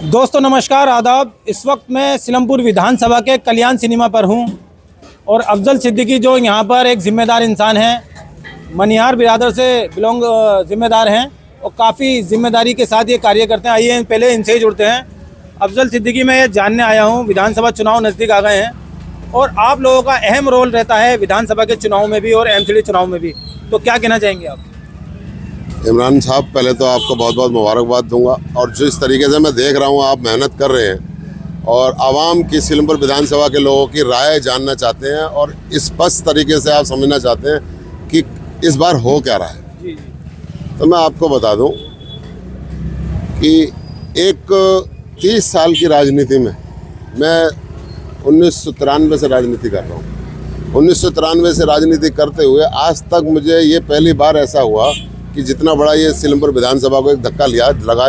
दोस्तों नमस्कार आदाब। इस वक्त मैं सिलमपुर विधानसभा के कल्याण सिनेमा पर हूं और अफजल सिद्दीकी जो यहाँ पर एक ज़िम्मेदार इंसान हैं, मनिहार बिरादर से बिलोंग ज़िम्मेदार हैं और काफ़ी ज़िम्मेदारी के साथ ये कार्य करते हैं। आइए पहले इनसे ही जुड़ते हैं। अफजल सिद्दीकी, मैं ये जानने आया हूँ, विधानसभा चुनाव नज़दीक आ गए हैं और आप लोगों का अहम रोल रहता है विधानसभा के चुनाव में भी और एमसीडी चुनाव में भी, तो क्या कहना चाहेंगे आप? इमरान साहब, पहले तो आपको बहुत बहुत मुबारकबाद दूंगा और जिस तरीके से मैं देख रहा हूं आप मेहनत कर रहे हैं और आवाम की सिलमपुर विधानसभा के लोगों की राय जानना चाहते हैं और स्पष्ट तरीके से आप समझना चाहते हैं कि इस बार हो क्या रहा है। तो मैं आपको बता दूं कि एक 30 साल की राजनीति में मैं 1993 से राजनीति कर रहा हूँ। 1993 से राजनीति करते हुए आज तक मुझे ये पहली बार ऐसा हुआ कि जितना बड़ा ये सिलमपुर विधानसभा को एक धक्का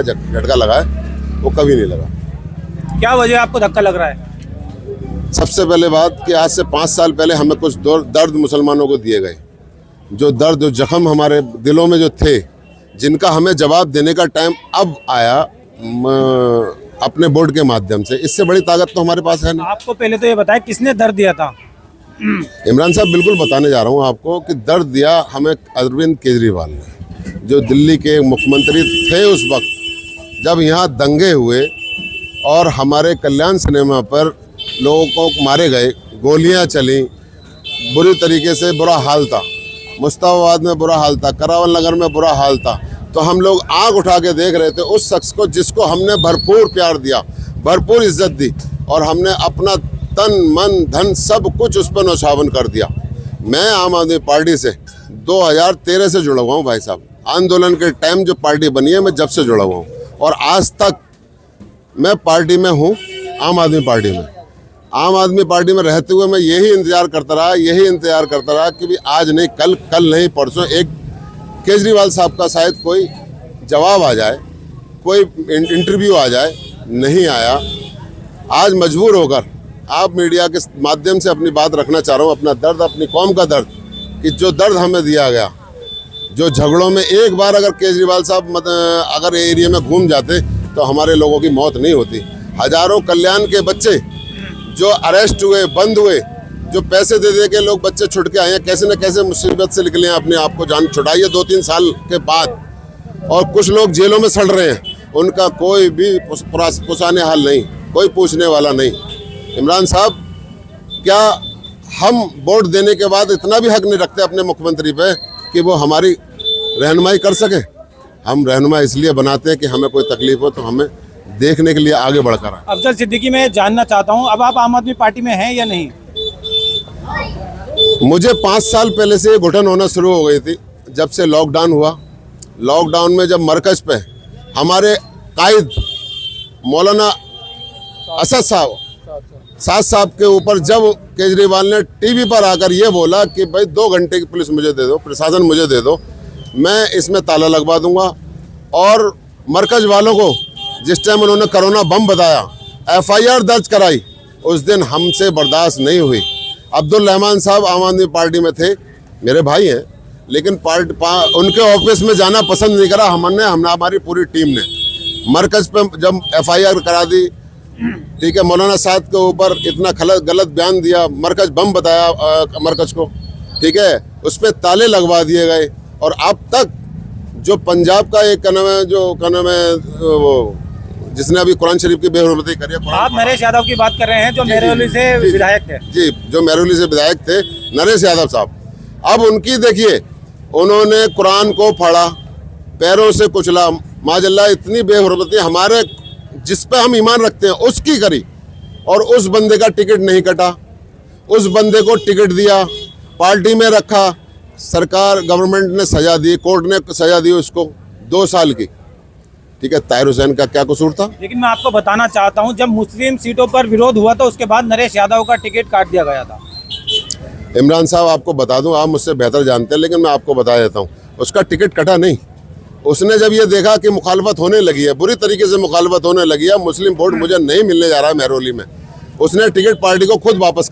झटका लगा है वो कभी नहीं लगा। क्या वजह आपको धक्का लग रहा है? सबसे पहले बात कि आज से 5 साल पहले हमें कुछ दर्द मुसलमानों को दिए गए, जो दर्द जो जख्म हमारे दिलों में जो थे, जिनका हमें जवाब देने का टाइम अब आया अपने बोर्ड के माध्यम से। इससे बड़ी ताकत तो हमारे पास है नहीं। आपको पहले तो ये बताया किसने दर्द दिया था? इमरान साहब, बिल्कुल बताने जा रहा हूँ आपको कि दर्द दिया हमें अरविंद केजरीवाल ने, जो दिल्ली के मुख्यमंत्री थे उस वक्त, जब यहाँ दंगे हुए और हमारे कल्याण सिनेमा पर लोगों को मारे गए, गोलियां चली, बुरी तरीके से बुरा हाल था, मुस्ताफाबाद में बुरा हाल था, करावल नगर में बुरा हाल था। तो हम लोग आंख उठा के देख रहे थे उस शख्स को जिसको हमने भरपूर प्यार दिया, भरपूर इज्जत दी और हमने अपना तन मन धन सब कुछ उस पर नौछावन कर दिया। मैं आम आदमी पार्टी से 2013 से जुड़ा हुआ हूँ भाई साहब। आंदोलन के टाइम जो पार्टी बनी है मैं जब से जुड़ा हुआ हूँ और आज तक मैं पार्टी में हूँ, आम आदमी पार्टी में। आम आदमी पार्टी में रहते हुए मैं यही इंतज़ार करता रहा कि भी आज नहीं कल नहीं परसों एक केजरीवाल साहब का शायद कोई जवाब आ जाए, कोई इंटरव्यू आ जाए। नहीं आया। आज मजबूर होकर आप मीडिया के माध्यम से अपनी बात रखना चाह रहा हूँ, अपना दर्द, अपनी कौम का दर्द, कि जो दर्द हमें दिया गया, जो झगड़ों में एक बार अगर केजरीवाल साहब अगर एरिया में घूम जाते तो हमारे लोगों की मौत नहीं होती। हजारों कल्याण के बच्चे जो अरेस्ट हुए, बंद हुए, जो पैसे दे दे के लोग बच्चे छुट के आए हैं, कैसे न कैसे मुसीबत से निकले हैं, अपने आप को जान छुड़ाई है 2-3 साल के बाद। और कुछ लोग जेलों में सड़ रहे हैं, उनका कोई भी पुसाने हाल नहीं, कोई पूछने वाला नहीं। इमरान साहब, क्या हम वोट देने के बाद इतना भी हक नहीं रखते अपने मुख्यमंत्री पे कि वो हमारी रहनुमाई कर सके? हम रहनुमाई इसलिए बनाते हैं कि हमें कोई तकलीफ हो तो हमें देखने के लिए आगे बढ़कर आए। अफजल सिद्दीकी, मैं जानना चाहता हूं, अब आप आम आदमी पार्टी में हैं या नहीं? मुझे 5 साल पहले से घुटन होना शुरू हो गई थी, जब से लॉकडाउन हुआ। लॉकडाउन में जब मरकज पे हमारे कायद मौलाना असद साहब के ऊपर जब केजरीवाल ने टीवी पर आकर ये बोला कि भाई 2 घंटे की पुलिस मुझे दे दो, प्रशासन मुझे दे दो, मैं इसमें ताला लगवा दूंगा। और मरकज वालों को जिस टाइम उन्होंने कोरोना बम बताया, FIR दर्ज कराई, उस दिन हमसे बर्दाश्त नहीं हुई। अब्दुल रहमान साहब आम आदमी पार्टी में थे, मेरे भाई हैं, लेकिन उनके ऑफिस में जाना पसंद नहीं करा हमारी पूरी टीम ने। मरकज पे जब FIR करा दी, ठीक है, मौलाना साहब के ऊपर इतना गलत बयान दिया, मरकज बम बताया मरकज को, ठीक है, उस पर ताले लगवा दिए गए। और अब तक जो पंजाब का एक कनम है वो जिसने अभी कुरान शरीफ की बेहुरमती करी है, आप नरेश यादव की बात कर रहे हैं जो मेहरौली से विधायक थे? जी, जो मेहरौली से विधायक थे, नरेश यादव साहब। अब उनकी देखिए, उन्होंने कुरान को फाड़ा, पैरों से कुचला, माजल्ला, इतनी बेहुरमती हमारे जिस पे हम ईमान रखते हैं उसकी करी। और उस बंदे का टिकट नहीं कटा, उस बंदे को टिकट दिया, पार्टी में रखा, सरकार गवर्नमेंट ने सजा दी, कोर्ट ने सजा दी उसको 2 साल की, ठीक है। ताहिर हुसैन का क्या कसूर था? लेकिन मैं आपको बताना चाहता हूं, जब मुस्लिम सीटों पर विरोध हुआ तो उसके बाद नरेश यादव का टिकट काट दिया गया था। इमरान साहब, आपको बता दूं, आप मुझसे बेहतर जानते हैं, लेकिन मैं आपको बता देता हूं, उसका टिकट कटा नहीं। उसने जब ये देखा कि मुखालफत होने लगी है, बुरी तरीके से मुखालफत होने लगी है, मुस्लिम वोट मुझे नहीं मिलने जा रहा है मेहरौली में, उसने टिकट पार्टी को खुद वापस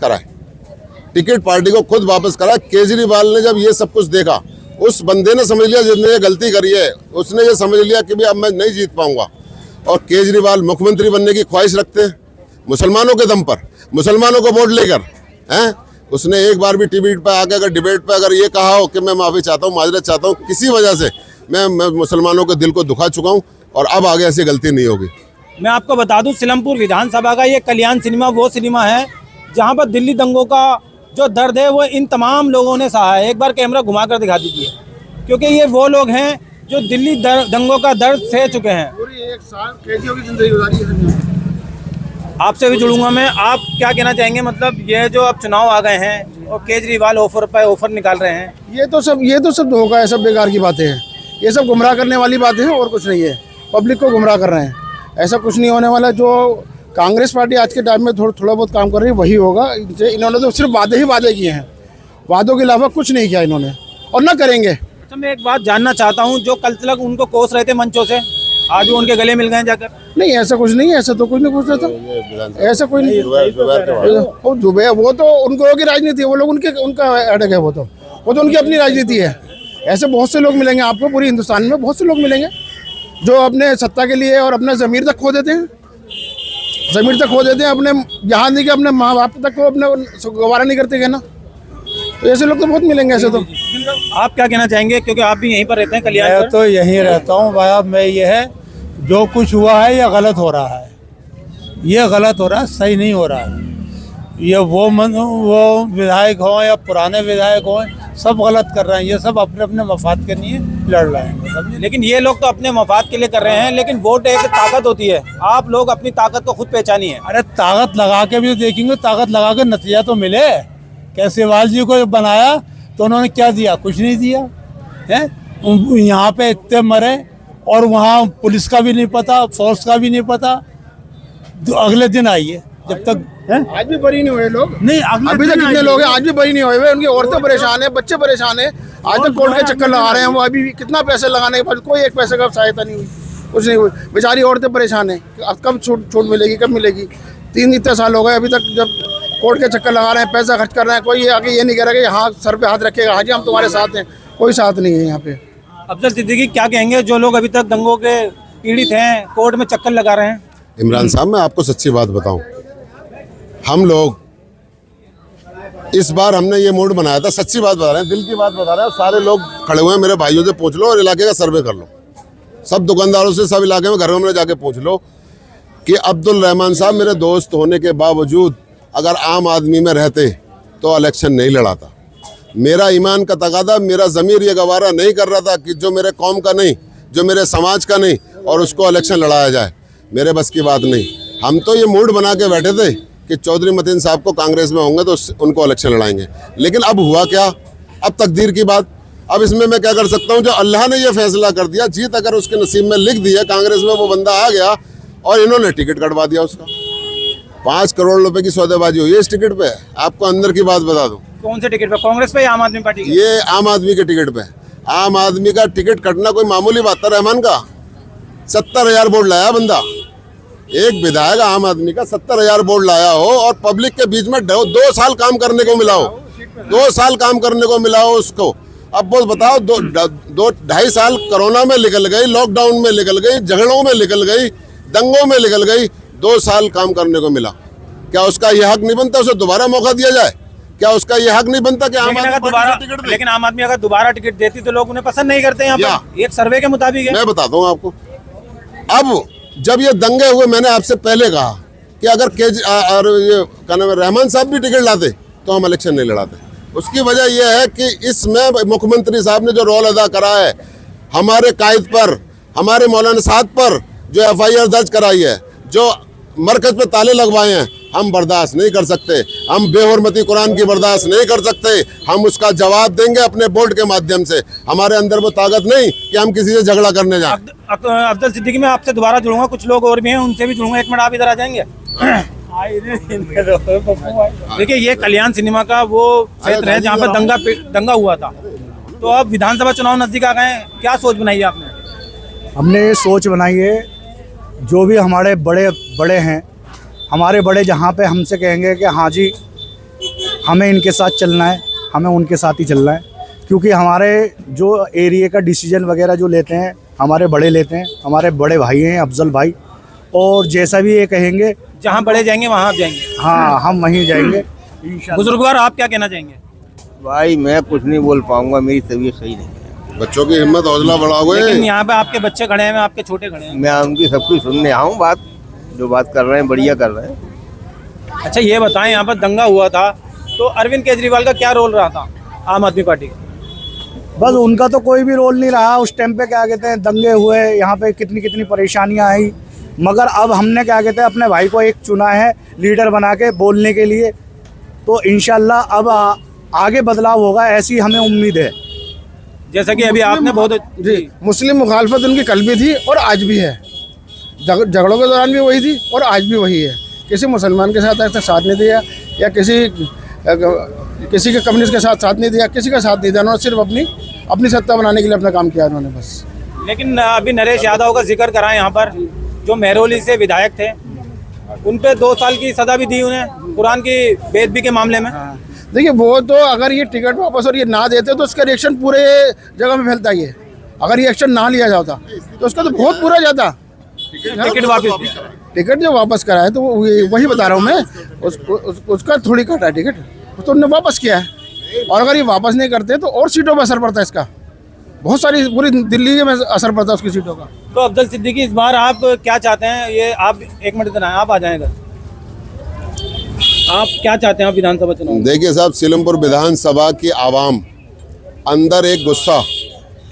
कराए। केजरीवाल ने जब ये सब कुछ देखा, उस बंदे ने समझ लिया जिसने ये गलती करी है, उसने ये समझ लिया कि भी अब मैं नहीं जीत पाऊंगा। और केजरीवाल मुख्यमंत्री बनने की ख्वाहिश रखते हैं मुसलमानों के दम पर, मुसलमानों को वोट लेकर हैं। उसने एक बार भी टीवी पर आकर अगर डिबेट पर अगर ये कहा हो कि मैं माफ़ी चाहता हूँ, माजरत चाहता हूँ, किसी वजह से मैं मुसलमानों के दिल को दुखा चुका हूँ और अब आगे ऐसी गलती नहीं होगी। मैं आपको बता दूं, सिलमपुर विधानसभा का ये कल्याण सिनेमा वो सिनेमा है जहां पर दिल्ली दंगों का जो दर्द है वो इन तमाम लोगों ने सहा है। एक बार कैमरा घुमा कर दिखा दीजिए, क्योंकि ये वो लोग हैं जो दिल्ली दंगों का दर्द सह चुके हैं। पूरी एक साल कैदियों की जिंदगी गुजारी है। आपसे भी जुड़ूंगा मैं। आप क्या कहना चाहेंगे, मतलब ये जो अब चुनाव आ गए हैं और केजरीवाल ऑफर पे ऑफर निकाल रहे हैं, ये तो सब धोखा है, सब बेकार की बातें हैं, ये सब गुमराह करने वाली बातें हैं और कुछ नहीं है। पब्लिक को गुमराह कर रहे हैं, ऐसा कुछ नहीं होने वाला। जो कांग्रेस पार्टी आज के टाइम में थोड़ा बहुत काम कर रही है वही होगा। इन्होंने तो सिर्फ वादे किए हैं, वादों के अलावा कुछ नहीं किया इन्होंने और ना करेंगे। अच्छा, मैं एक बात जानना चाहता हूँ, जो कल तक उनको कोस रहे थे मंचों से, आज वो उनके गले मिल गए जाकर? नहीं, ऐसा कुछ नहीं है, ऐसा तो कुछ नहीं पूछ रहा था, ऐसा कोई नहीं। वो दुबे वो तो उनको की राजनीति है, वो लोग उनका अटक है, वो तो उनकी अपनी राजनीति है। ऐसे बहुत से लोग मिलेंगे आपको पूरी हिंदुस्तान में, बहुत से लोग मिलेंगे जो अपने सत्ता के लिए और अपना ज़मीर तक खो देते हैं, अपने यहाँ नहीं कि अपने माँ बाप तक को अपने गवारा नहीं करते कहना। तो ऐसे लोग तो बहुत मिलेंगे। ऐसे तो आप क्या कहना चाहेंगे, क्योंकि आप भी यहीं पर रहते हैं कल्याण मैं पर? तो यहीं रहता हूँ भाई। अब मैं ये है जो कुछ हुआ है ये गलत हो रहा है, ये गलत हो रहा है, सही नहीं हो रहा है। ये वो विधायक हों या पुराने विधायक हों, सब गलत कर रहे हैं। ये सब अपने अपने मफाद के लिए लड़ रहे हैं, समझे? लेकिन ये लोग तो अपने मफाद के लिए कर रहे हैं, लेकिन वोट एक ताकत होती है। आप लोग अपनी ताकत को खुद पहचानिए। अरे ताकत लगा के भी देखेंगे, ताकत लगा के नतीजा तो मिले। केजरीवाल जी को बनाया तो उन्होंने क्या दिया? कुछ नहीं दिया है। यहाँ पे इतने मरे और वहाँ पुलिस का भी नहीं पता, फोर्स का भी नहीं पता। तो अगले दिन आइए, जब तक है? आज भी बरी नहीं हुए लोग। नहीं, अभी तक कितने लोग हैं आज भी बरी नहीं हुए। उनकी औरतें परेशान है, बच्चे परेशान है, आज तक कोर्ट के चक्कर लगा रहे हैं। वो अभी कितना पैसे लगाने के बाद कोई एक पैसे का सहायता नहीं हुई, कुछ नहीं हुई। बेचारी औरतें परेशान है, अब कब छूट मिलेगी, कब मिलेगी? 3 इतने साल हो गए अभी तक, जब कोर्ट के चक्कर लगा रहे हैं, पैसा खर्च कर रहे हैं। कोई आगे ये नहीं कह रहा कि हाँ सर पे हाथ रखेगा, हाँ जी हम तुम्हारे साथ हैं, कोई साथ नहीं है यहाँ पे। अफजल सिद्दीकी क्या कहेंगे, जो लोग अभी तक दंगों के पीड़ित हैं, कोर्ट में चक्कर लगा रहे हैं? इमरान साहब, मैं आपको सच्ची बात बताऊं, हम लोग इस बार हमने ये मूड बनाया था, सच्ची बात बता रहे हैं, दिल की बात बता रहे हैं। सारे लोग खड़े हुए हैं, मेरे भाइयों से पूछ लो और इलाके का सर्वे कर लो, सब दुकानदारों से, सब इलाके में घरों में जाके पूछ लो कि अब्दुल रहमान साहब मेरे दोस्त होने के बावजूद अगर आम आदमी में रहते तो इलेक्शन नहीं लड़ाता। मेरा ईमान का तकादा, मेरा ज़मीर ये गवारा नहीं कर रहा था कि जो मेरे कौम का नहीं, जो मेरे समाज का नहीं, और उसको इलेक्शन लड़ाया जाए। मेरे बस की बात नहीं। हम तो ये मूड बना के बैठे थे कि चौधरी मतीन साहब को कांग्रेस में होंगे तो उनको इलेक्शन लड़ाएंगे, लेकिन अब हुआ क्या? अब तकदीर की बात। अब इसमें मैं क्या कर सकता हूँ? जो अल्लाह ने ये फैसला कर दिया, जीत अगर उसके नसीब में लिख दी है, कांग्रेस में वो बंदा आ गया और इन्होंने टिकट कटवा दिया उसका। 5 करोड़ रुपए की सौदेबाजी हुई है इस टिकट पे। आपको अंदर की बात बता दूं। कौन से टिकट पे? कांग्रेस पे या आम आदमी पार्टी के? ये आम आदमी के टिकट पे। आम आदमी का टिकट कटना कोई मामूली बात था रहमान का? 70,000 वोट लाया बंदा, एक विधायक आम आदमी का 70,000 वोट लाया हो और पब्लिक के बीच में 2 साल काम करने को मिला हो, 2 साल काम करने को मिला हो उसको। अब वो बताओ, 2-2.5 साल कोरोना में निकल गई, लॉकडाउन में निकल गई, झगड़ों में निकल गई, दंगों में निकल गई, 2 साल काम करने को मिला। क्या उसका ये हक नहीं बनता उसे दोबारा मौका दिया जाए? क्या उसका ये हक नहीं बनता कि आम आदमी दोबारा टिकट? लेकिन आम आदमी अगर दोबारा टिकट देती तो लोग उन्हें पसंद नहीं करते। यहाँ पर एक सर्वे के मुताबिक है। मैं बताता हूँ आपको। अब जब ये दंगे हुए, मैंने आपसे पहले कहा कि अगर और ये क्या नाम है, रहमान साहब भी टिकट लाते तो हम इलेक्शन नहीं लड़ाते। उसकी वजह यह है कि इसमें मुख्यमंत्री साहब ने जो रोल अदा करा है, हमारे कायद पर, हमारे मौलाना साहब पर जो FIR दर्ज कराई है, जो मरकज पे ताले लगवाए हैं, हम बर्दाश्त नहीं कर सकते। हम बेहुरमती कुरान की बर्दाश्त नहीं कर सकते। हम उसका जवाब देंगे अपने बोर्ड के माध्यम से। हमारे अंदर वो ताकत नहीं कि हम किसी से झगड़ा करने जाएं। अफजल सिद्दीकी, मैं आपसे दोबारा जुड़ूंगा, कुछ लोग और भी हैं, उनसे भी जुड़ूंगा। 1 मिनट आप इधर आ जाएंगे? देखिए, ये कल्याण सिनेमा का वो क्षेत्र है जहाँ पर दंगा हुआ था। तो अब विधानसभा चुनाव नजदीक आ गए हैं, क्या सोच बनाई है आपने? हमने ये सोच बनाई है, जो भी हमारे बड़े हैं, हमारे बड़े जहाँ पे हमसे कहेंगे कि हाँ जी हमें इनके साथ चलना है, हमें उनके साथ ही चलना है। क्योंकि हमारे जो एरिया का डिसीजन वगैरह जो लेते हैं, हमारे बड़े लेते हैं। हमारे बड़े भाई हैं अफजल भाई, और जैसा भी ये कहेंगे, जहाँ बड़े जाएंगे वहाँ आप जाएंगे। हाँ हम वहीं जाएंगे इंशाल्लाह। बुजुर्गवार आप क्या कहना चाहेंगे? भाई मैं कुछ नहीं बोल पाऊंगा, मेरी तबीयत सही नहीं है। बच्चों की हिम्मत हौसला बढ़ाओगे। लेकिन यहाँ पे आपके बच्चे खड़े हैं, आपके छोटे खड़े हैं। मैं उनकी सब कुछ सुनने आऊँ, बात जो बात कर रहे हैं बढ़िया कर रहे हैं। अच्छा ये बताएं, यहाँ पर दंगा हुआ था तो अरविंद केजरीवाल का क्या रोल रहा था आम आदमी पार्टी का? बस उनका तो कोई भी रोल नहीं रहा उस टाइम पे। क्या कहते हैं, दंगे हुए यहाँ पे, कितनी कितनी परेशानियाँ आई, मगर अब हमने क्या कहते हैं अपने भाई को एक चुना है लीडर बना के बोलने के लिए, तो इंशाल्लाह अब आगे बदलाव होगा, ऐसी हमें उम्मीद है। जैसा कि अभी आपने बहुत जी मुस्लिम मुखालफत उनकी कल भी थी और आज भी है। झगड़ों के दौरान भी वही थी और आज भी वही है। किसी मुसलमान के साथ ऐसा साथ नहीं दिया, या किसी के कम्युनिस्ट के साथ नहीं दिया, किसी का साथ नहीं दिया। उन्होंने सिर्फ अपनी सत्ता बनाने के लिए अपना काम किया उन्होंने बस। लेकिन अभी नरेश यादव का जिक्र करा यहाँ पर, जो महरौली से विधायक थे, उन पे 2 साल की सजा भी दी उन्हें कुरान की बेदबी के मामले में। देखिए वो तो अगर ये टिकट वापस और ये ना देते तो उसका रिएक्शन पूरे जगह में फैलता ही है। अगर ये एक्शन ना लिया जाता तो उसका तो बहुत बुरा जाता। टिकट वापस, टिकट जो वापस करा है तो वही बता रहा हूँ मैं, उसका थोड़ी कटा है टिकट, तो उन्होंने वापस किया है। और अगर ये वापस नहीं करते तो और सीटों पर असर पड़ता है इसका, बहुत सारी पूरी दिल्ली में असर पड़ता है उसकी सीटों का। तो अफजल सिद्दीकी इस बार आप क्या चाहते हैं? ये आप एक मिनट इधर आए, आप आ जाएं इधर। आप क्या चाहते हैं आप विधानसभा चुनाव में? देखिए साहब, सीलमपुर विधानसभा की आवाम अंदर एक गुस्सा।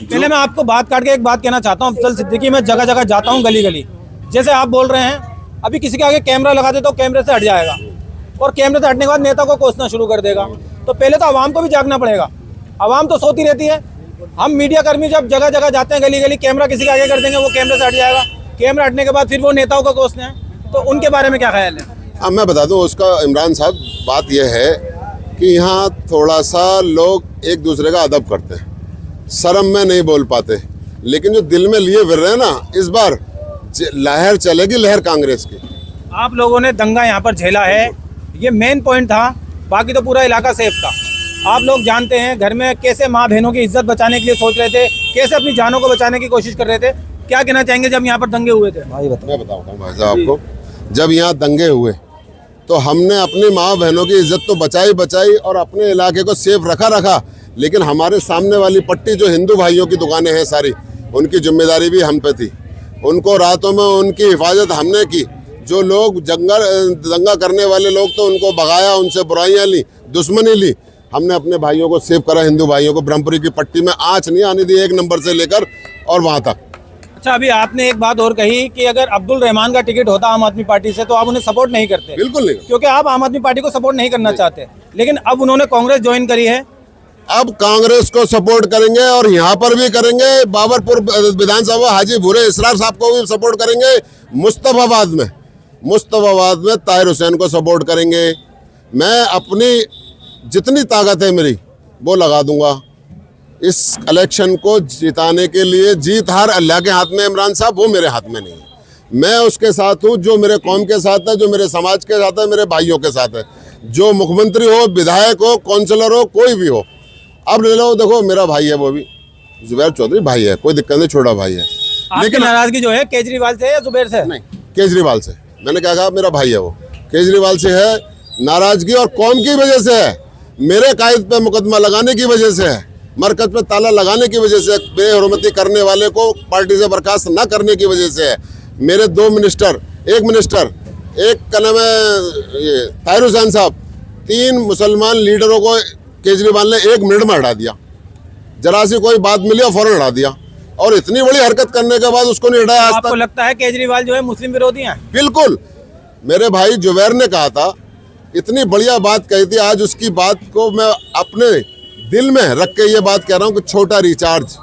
पहले मैं आपको बात काट के एक बात कहना चाहता हूँ। अफजल सिद्दीकी, मैं जगह जगह जाता हूँ, गली गली, जैसे आप बोल रहे हैं, अभी किसी के आगे कैमरा लगा दे तो कैमरे से हट जाएगा, और कैमरे से हटने के बाद नेता को कोसना शुरू कर देगा। तो पहले तो आवाम को भी जागना पड़ेगा। आवाम तो सोती रहती है। हम मीडिया कर्मी जब जगह जगह जाते हैं, गली गली, कैमरा किसी के आगे कर देंगे, वो कैमरे से हट जाएगा। कैमरा हटने के बाद फिर वो नेताओं को कोसते हैं। तो उनके बारे में क्या ख्याल है? अब मैं बता दूं उसका, इमरान साहब, बात यह है कि यहाँ थोड़ा सा लोग एक दूसरे का अदब करते हैं, शर्म में नहीं बोल पाते, लेकिन जो दिल में लिए फिर रहे हैं ना, इस बार लहर चलेगी, लहर कांग्रेस की। आप लोगों ने दंगा यहाँ पर झेला है, ये मेन पॉइंट था, बाकी तो पूरा इलाका सेफ था। आप लोग जानते हैं घर में कैसे माँ बहनों की इज्जत बचाने के लिए सोच रहे थे, कैसे अपनी जानों को बचाने की कोशिश कर रहे थे। क्या कहना चाहेंगे जब यहाँ पर दंगे हुए थे? मैं बताऊँ भाई साहब आपको, जब यहाँ दंगे हुए तो हमने अपनी माँ बहनों की इज्जत तो बचाई और अपने इलाके को सेफ रखा, लेकिन हमारे सामने वाली पट्टी जो हिंदू भाइयों की दुकानें हैं सारी, उनकी जिम्मेदारी भी हम पे थी। उनको रातों में उनकी हिफाजत हमने की। जो लोग दंगा करने वाले लोग तो उनको भगाया, उनसे बुराइयां ली, दुश्मनी ली। हमने अपने भाइयों को सेव करा, हिंदू भाइयों को। ब्रह्मपुरी की पट्टी में आँच नहीं आने दी, 1 नंबर से लेकर और वहाँ तक। अच्छा, अभी आपने एक बात और कही कि अगर अब्दुल रहमान का टिकट होता आम आदमी पार्टी से तो आप उन्हें सपोर्ट नहीं करते। बिल्कुल नहीं, क्योंकि आप आम आदमी पार्टी को सपोर्ट नहीं करना चाहते। लेकिन अब उन्होंने कांग्रेस ज्वाइन करी है। अब कांग्रेस को सपोर्ट करेंगे और यहाँ पर भी करेंगे। बाबरपुर विधानसभा हाजी भूरे इसरार साहब को भी सपोर्ट करेंगे। मुस्तफाबाद में ताहिर हुसैन को सपोर्ट करेंगे। मैं अपनी जितनी ताकत है मेरी वो लगा दूंगा इस इलेक्शन को जिताने के लिए। जीत हार अल्लाह के हाथ में, इमरान साहब, वो मेरे हाथ में नहीं है। मैं उसके साथ हूँ जो मेरे कौम के साथ है, जो मेरे समाज के साथ है, मेरे भाइयों के साथ है। जो मुख्यमंत्री हो, विधायक हो, काउंसलर हो, कोई भी हो। अब ले लो, देखो मेरा भाई है, वो भी जुबैर चौधरी भाई है, कोई दिक्कत नहीं, छोटा भाई है। लेकिन नाराजगी जो है केजरीवाल से या जुबैर से? नहीं, केजरीवाल से। मैंने क्या कहा, मेरा भाई है वो, केजरीवाल से है नाराजगी, और कौम की वजह से है। मेरे कायद पे मुकदमा लगाने की वजह से है, मरकज पे ताला लगाने की वजह से, बेहरमती करने वाले को पार्टी से बर्खास्त न करने की वजह से है। मेरे 2 मिनिस्टर, एक का नाम है ताहिर हुसैन साहब, 3 मुसलमान लीडरों को केजरीवाल ने 1 मिनट में हटा दिया। जरा सी कोई बात मिली और फौरन हटा दिया, और इतनी बड़ी हरकत करने के बाद उसको नहीं हटाया आज तक। आपको लगता है केजरीवाल जो है मुस्लिम विरोधी हैं? बिल्कुल। मेरे भाई जुबैर ने कहा था, इतनी बढ़िया बात कही थी, आज उसकी बात को मैं अपने दिल में रख के ये बात कह रहा हूँ कि छोटा रिचार्ज,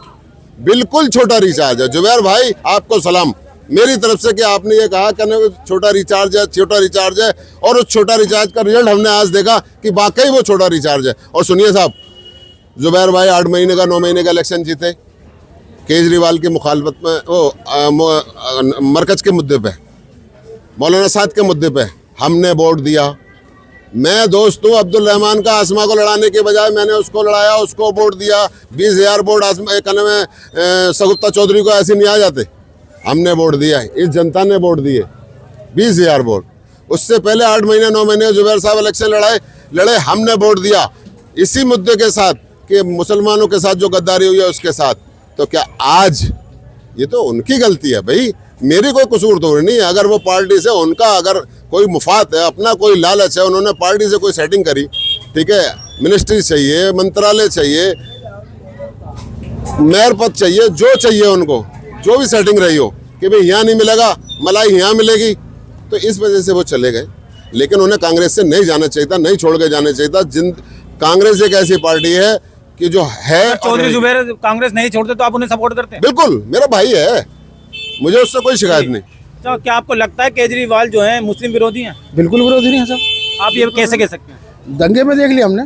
बिल्कुल छोटा रिचार्ज है। जुबैर भाई, आपको सलाम मेरी तरफ से कि आपने ये कहा कि छोटा रिचार्ज है, और उस छोटा रिचार्ज का रिजल्ट हमने आज देखा कि वाकई वो छोटा रिचार्ज है। और सुनिए साहब, जुबैर भाई 8 महीने का 9 महीने का इलेक्शन जीते केजरीवाल की मुखालफत में, वो मरकज के मुद्दे पे, मौलाना साद के मुद्दे पे हमने वोट दिया। मैं दोस्त हूँ अब्दुल रहमान का, आसमा को लड़ाने के बजाय मैंने उसको लड़ाया, उसको वोट दिया। 20,000 वोट सगुप्ता चौधरी को ऐसे नहीं आ जाते। हमने वोट दिया है, इस जनता ने वोट दिए। 20,000 वोट। उससे पहले 8 महीने 9 महीने जुबैर साहब इलेक्शन लड़े, हमने वोट दिया इसी मुद्दे के साथ कि मुसलमानों के साथ जो गद्दारी हुई है उसके साथ। तो क्या आज ये तो उनकी गलती है भाई, मेरी कोई कसूर तो नहीं है। अगर वो पार्टी से उनका अगर कोई मुफाद है, अपना कोई लालच है, उन्होंने पार्टी से कोई सेटिंग करी, ठीक है, मिनिस्ट्री चाहिए, मंत्रालय चाहिए, मेयर पद चाहिए, जो चाहिए उनको, जो भी सेटिंग रही हो कि भाई यहाँ नहीं मिलेगा, मलाई यहाँ मिलेगी, तो इस वजह से वो चले गए। लेकिन उन्हें कांग्रेस से नहीं जाना चाहिए था, नहीं छोड़ के जाना चाहिए था। कांग्रेस एक ऐसी पार्टी है कि जो है, चौधरी जुबैर कांग्रेस नहीं छोड़ते तो आप उन्हें सपोर्ट करते हैं? बिल्कुल, मेरा भाई है, मुझे उससे कोई शिकायत नहीं। तो क्या आपको लगता है केजरीवाल जो है मुस्लिम विरोधी हैं? बिल्कुल विरोधी नहीं है साहब। आप ये कैसे कह सकते हैं? दंगे में देख लिया हमने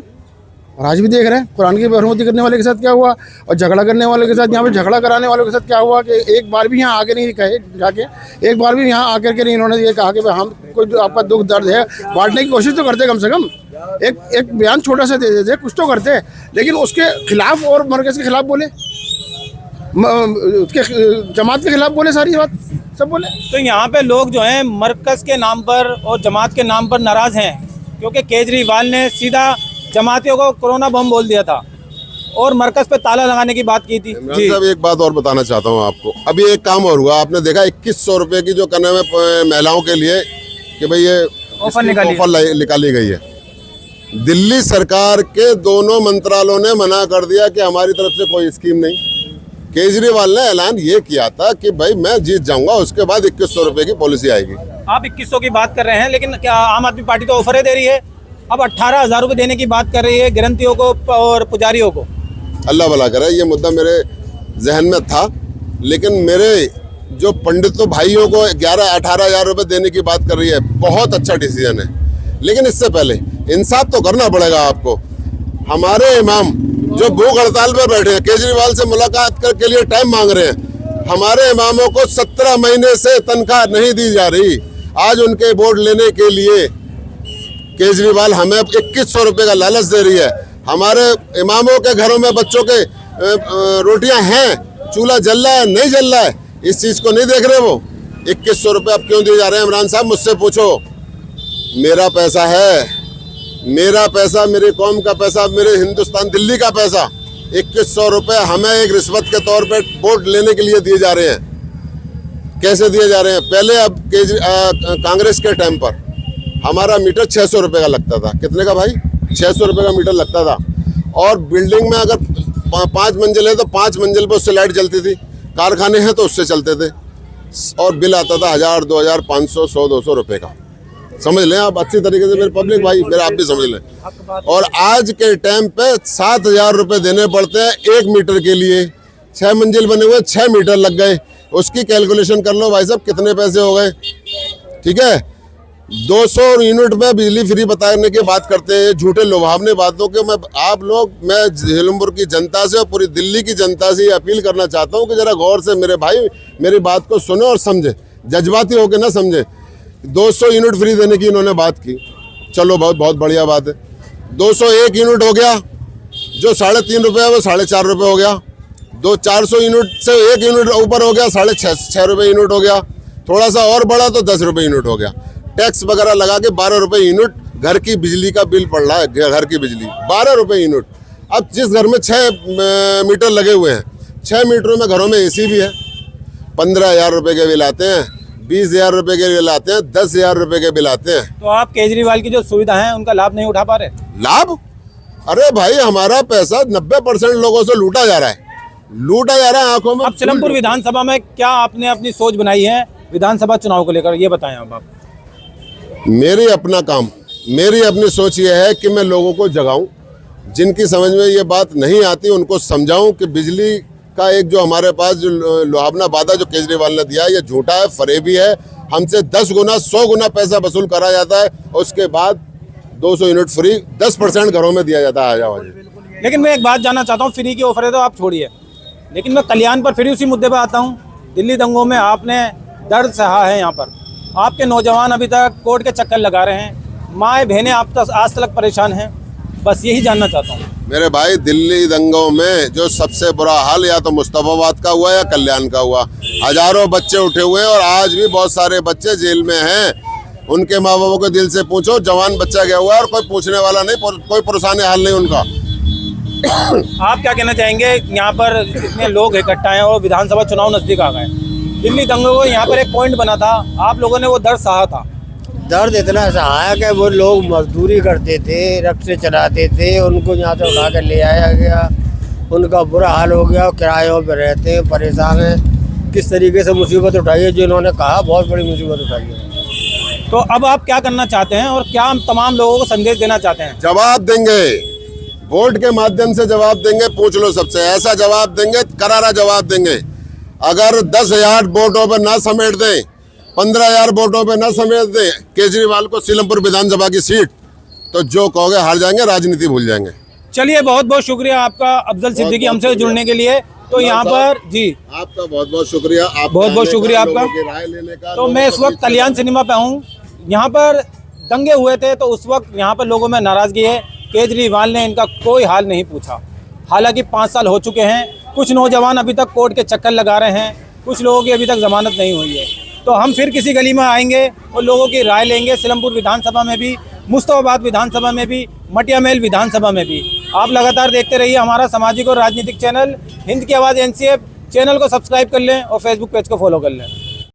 और आज भी देख रहे हैं। कुरान की बेहरमती करने वाले के साथ क्या हुआ और झगड़ा करने वाले के साथ, यहाँ पे झगड़ा कराने वालों के साथ क्या हुआ कि एक बार भी यहाँ आके नहीं कहे जाके, एक बार भी यहाँ आकर के नहीं इन्होंने ये कहा कि भाई हम कोई जो आपका दुख दर्द है बांटने की कोशिश तो करते, कम से कम एक बयान छोटा सा दे देते, कुछ तो करते। लेकिन उसके खिलाफ और मरकज़ के खिलाफ बोले, उसके जमात के खिलाफ बोले, सारी बात सब बोले। तो यहाँ पे लोग जो हैं मरकज़ के नाम पर और जमात के नाम पर नाराज़ हैं, क्योंकि केजरीवाल ने सीधा जमातियों को कोरोना बम बोल दिया था और मरकज़ पे ताला लगाने की बात की थी। इमरान साहब, एक बात और बताना चाहता हूँ आपको। अभी एक काम और हुआ, आपने देखा 2100 रुपए की जो करने में महिलाओं के लिए कि भाई ये ऑफर निकाली गई है। दिल्ली सरकार के दोनों मंत्रालयों ने मना कर दिया कि हमारी तरफ से कोई स्कीम नहीं। केजरीवाल ने ऐलान ये किया था कि भाई मैं जीत जाऊंगा, उसके बाद 2100 रुपए की पॉलिसी आएगी। आप 2100 की बात कर रहे हैं, लेकिन क्या आम आदमी पार्टी तो ऑफर दे रही है? अब 18,000 रुपये देने की बात कर रही है ग्रंथियों को और पुजारियों को। अल्लाह भला करे, ये मुद्दा मेरे जहन में था, लेकिन मेरे जो पंडितों भाइयों को 11-18,000 रुपये देने की बात कर रही है, बहुत अच्छा डिसीजन है। लेकिन इससे पहले इंसाफ तो करना पड़ेगा आपको। हमारे इमाम जो भूख हड़ताल पर बैठे हैं, केजरीवाल से मुलाकात के लिए टाइम मांग रहे हैं, हमारे इमामों को 17 महीने से तनख्वाह नहीं दी जा रही। आज उनके वोट लेने के लिए केजरीवाल हमें 2100 रुपये का लालच दे रही है। हमारे इमामों के घरों में बच्चों के रोटियां हैं, चूल्हा जल रहा है नहीं जल रहा है, इस चीज़ को नहीं देख रहे वो। 2100 रुपये अब क्यों दिए जा रहे हैं? इमरान साहब मुझसे पूछो, मेरा पैसा है, मेरा पैसा, मेरी कौम का पैसा, मेरे हिंदुस्तान दिल्ली का पैसा। 2100 रुपये हमें एक रिश्वत के तौर पे वोट लेने के लिए दिए जा रहे हैं। कैसे दिए जा रहे हैं? पहले अब कांग्रेस के टाइम पर हमारा मीटर 600 रुपये का लगता था। कितने का भाई? 600 रुपये का मीटर लगता था। और बिल्डिंग में अगर 5 मंजिल है तो 5 मंजिल पर उससे लाइट जलती थी, कारखाने हैं तो उससे चलते थे, और बिल आता था 1000, 2000, 500, 100, 200 रुपये का। समझ लें आप अच्छी तरीके से, मेरे पब्लिक भाई, मेरे आप भी समझ लें। और आज के टाइम पे 7000 रुपये देने पड़ते हैं 1 मीटर के लिए। 6 मंजिल बने हुए, 6 मीटर लग गए, उसकी कैलकुलेशन कर लो भाई साहब कितने पैसे हो गए। ठीक है, 200 यूनिट में बिजली फ्री बताने की बात करते हैं, झूठे लुभावने बातों के। मैं झेलमपुर की जनता से और पूरी दिल्ली की जनता से ये अपील करना चाहता हूँ कि जरा गौर से मेरे भाई मेरी बात को सुने और समझे, जज्बाती होकर ना समझे। 200 यूनिट फ्री देने की इन्होंने बात की, चलो बहुत बढ़िया बात है। 201 यूनिट हो गया, जो 3.5 रुपये है वो 4.5 रुपये हो गया। 400 यूनिट से 1 यूनिट ऊपर हो गया, 6.5 रुपये यूनिट हो गया। थोड़ा सा और बढ़ा तो 10 रुपये यूनिट हो गया। टैक्स वगैरह लगा के 12 रुपये यूनिट घर की बिजली का बिल पड़ रहा है। घर की बिजली 12 रुपये यूनिट। अब जिस घर में 6 मीटर लगे हुए हैं, 6 मीटरों में घरों में एसी भी है, 15,000 रुपये के बिल आते हैं, 20,000 रुपये के बिल आते हैं, 10,000 रुपये के बिल आते हैं। तो आप केजरीवाल की जो सुविधा है उनका लाभ नहीं उठा पा रहे? लाभ? अरे भाई हमारा पैसा 90% लोगों से लूटा जा रहा है, लूटा जा रहा है आंखों में। अब सिलमपुर विधानसभा में क्या आपने अपनी सोच बनाई है विधानसभा चुनाव को लेकर, ये बताएं आप। मेरी अपना काम, मेरी अपनी सोच ये है कि मैं लोगों को जगाऊं, जिनकी समझ में ये बात नहीं आती उनको समझाऊं कि बिजली का एक जो हमारे पास जो लुभावना वादा जो केजरीवाल ने दिया है, ये झूठा है, फरेबी है। हमसे 10 गुना 100 गुना पैसा वसूल करा जाता है, उसके बाद 200 यूनिट फ्री 10% घरों में दिया जाता है। लेकिन मैं एक बात जानना चाहता हूँ, फ्री की ऑफर है तो आप छोड़िए, लेकिन मैं कल्याण पर फिर उसी मुद्दे पर आता हूँ। दिल्ली दंगों में आपने दर्द सहा है, यहाँ पर आपके नौजवान अभी तक कोर्ट के चक्कर लगा रहे हैं, माएँ बहनें आप तक आज तक परेशान हैं। बस यही जानना चाहता हूँ। मेरे भाई, दिल्ली दंगों में जो सबसे बुरा हाल या तो मुस्तफाबाद का हुआ या कल्याण का हुआ। हजारों बच्चे उठे हुए हैं और आज भी बहुत सारे बच्चे जेल में हैं। उनके माँ बापों को दिल से पूछो, जवान बच्चा गया हुआ है और कोई पूछने वाला नहीं, कोई परेशानी हाल नहीं उनका। आप क्या कहना चाहेंगे? यहाँ पर इतने लोग इकट्ठा हैं और विधानसभा चुनाव नजदीक आ गए। दिल्ली दंगों को यहाँ पर एक पॉइंट बना था, आप लोगों ने वो दर्द सहा था। दर्द इतना सहाया कि वो लोग मजदूरी करते थे, रिक्शे चलाते थे, उनको यहाँ से उठा कर ले आया गया, उनका बुरा हाल हो गया, किरायों पे रहते हैं, परेशान हैं। किस तरीके से मुसीबत उठाई है, जो इन्होंने कहा बहुत बड़ी मुसीबत उठाई है। तो अब आप क्या करना चाहते हैं और क्या हम तमाम लोगों को संदेश देना चाहते हैं? जवाब देंगे, वोट के माध्यम से जवाब देंगे। पूछ लो सबसे, ऐसा जवाब देंगे, करारा जवाब देंगे। अगर 10,000 वोटों पर ना समेट दें, 15,000 वोटों पे न समेट दे केजरीवाल को सीलमपुर विधानसभा की सीट, तो जो कहोगे हार जाएंगे, राजनीति भूल जाएंगे। चलिए, बहुत बहुत शुक्रिया आपका अफजल सिद्दीकी हमसे जुड़ने के लिए। तो यहाँ पर जी आपका बहुत बहुत शुक्रिया, बहुत बहुत शुक्रिया आपका। राय लेने का। तो मैं इस वक्त कल्याण सिनेमा पे हूँ। यहाँ पर दंगे हुए थे तो उस वक्त यहाँ पर लोगों में नाराजगी है। केजरीवाल ने इनका कोई हाल नहीं पूछा। हालांकि 5 साल हो चुके हैं, कुछ नौजवान अभी तक कोर्ट के चक्कर लगा रहे हैं, कुछ लोगों की अभी तक जमानत नहीं हुई है। तो हम फिर किसी गली में आएंगे और लोगों की राय लेंगे, सीलमपुर विधानसभा में भी, मुस्तफाबाद विधानसभा में भी, मटिया महल विधानसभा में भी। आप लगातार देखते रहिए हमारा सामाजिक और राजनीतिक चैनल हिंद की आवाज़ NCF। चैनल को सब्सक्राइब कर लें और फेसबुक पेज को फॉलो कर लें।